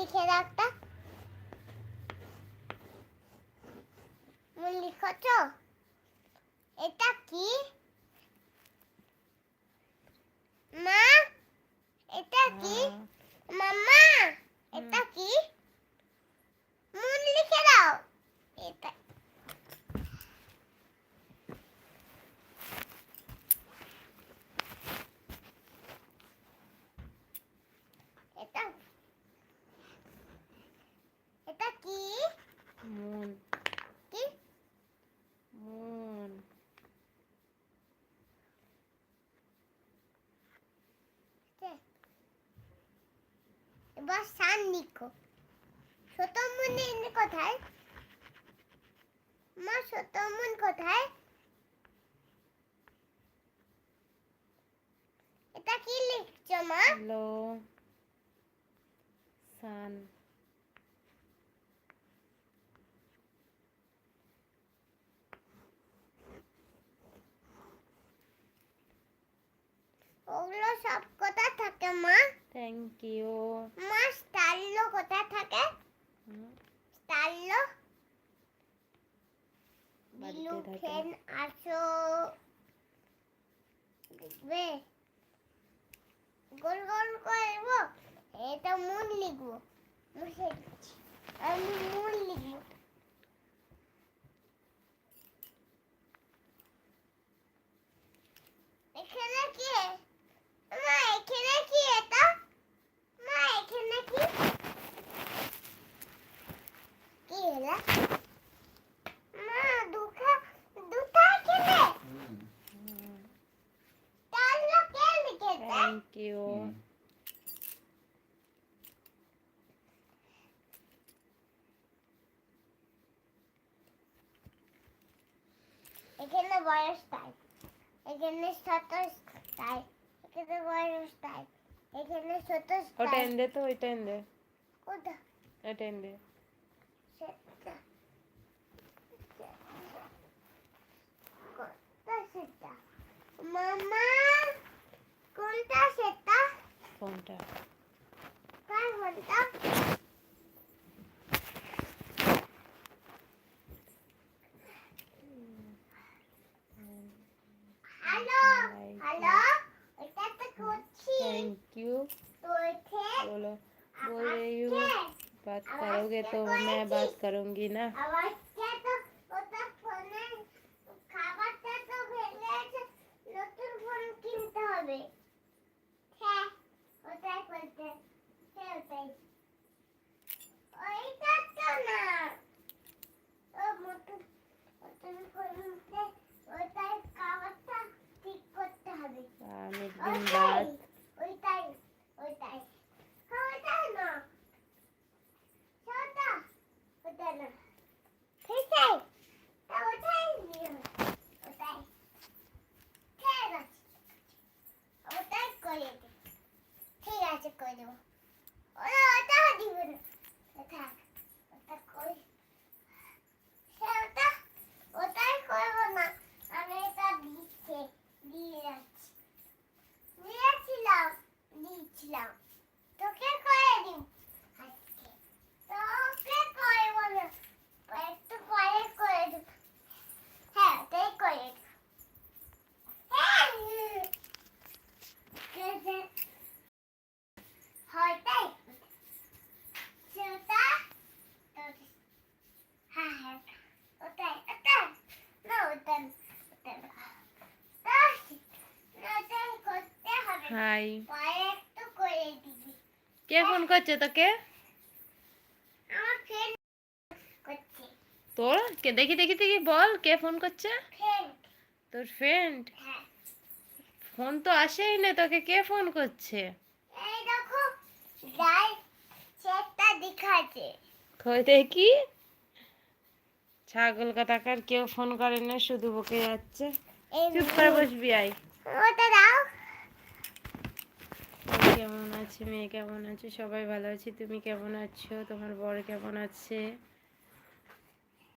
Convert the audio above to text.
লিখে দাও একটা। মুন লিখছো? এটা কি মা? এটা কি মাম্মা? এটা কি? মুন লিখে দাও। এটা এটা এটা কি? মুন। কি? মুন। এবার সান লিখো। ছোট মুন কোথায়? মা ছোট মুন কোথায়? এটা কি লিখছো মা? লো সান। ওগুলো সব কোথায় থাকে মা? Thank you. মা স্টাইলো কোথায় থাকে? স্টাইলো বিলু ফ্যান আসো দেখবে গোল গোল করব। এটা মুন লিখবো। মুছে দিচ্ছি। আমি মুন লিখবো। এখানে কি? মা এখানে কি এটা? মা এখানে কি? কি হলো? মা দুটা এখানে। তাহলে কে লিখেছে? Thank you. এখানে বয়স তাই, এখানে ছোট তাই, এখানে বয়স তাই, এখানে ছোট ওটা তাই। এনে দে তো, ওইটা এনে দে। কোথা? এটা এনে দে। সেটা কোনটা সেটা? মামা কোনটা সেটা? কোনটা? কার কোনটা? হ্যালো হ্যালো এটা তো করছি। Thank you. তো এতে बोलो बोल रही हूँ, बात करोगे तो मैं बात करूँगी ना। আবার তো ওটা ফোনে খাবারটা তো ফেলে আছে, নতুন ফোন কিনতে হবে। হ্যাঁ ওটাই বলতে। হ্যাঁ ওটাই। ওইটা তো না, ও নতুন নতুন ফোন নিতে ওটাই খাবারটা ঠিক করতে হবে। एक दिन बाद ওইটাই ওইটাই ওইটাই না ছোটা ওটা না ঠিক আছে ওটাই নিয়ে ওটাই ঠিক আছে ওটাই করে দে ঠিক আছে করে দেবো ওটা দিবে না ওটা ওটা কই সেটা ওটাই করবো না আমি এটা দিচ্ছি দিয়ে যাচ্ছি দিয়েছিলাম তোকে করে দিই আজকে তোকে করবো না একটু পরে করে দিই হ্যাঁ তাই করে দিই হয় তাই সেটা হ্যাঁ হ্যাঁ ওটাই ওটাই না ওটাই ওটাই ওটাই করতে হবে हाय। পরে একটু করে দিবি কে ফোন করছে তোকে? আমার ফ্রেন্ড করছে তোর কে? দেখি দেখি দেখি বল, কে ফোন করছে? ফ্রেন্ড তোর ফ্রেন্ড? হ্যাঁ ফোন তো আসেই না, তোকে কে ফোন করছে? এই দেখো যাই চেকটা দেখাচ্ছে কই দেখি। ছাগল কাটাকার, কেউ ফোন করে না, শুধু বকে যাচ্ছে। চুপ করে বসবি, আয়। ওটা দাও কেমন আছে? মেয়ে কেমন আছে? সবাই ভালো আছি। তুমি কেমন আছো? তোমার বর কেমন আছে?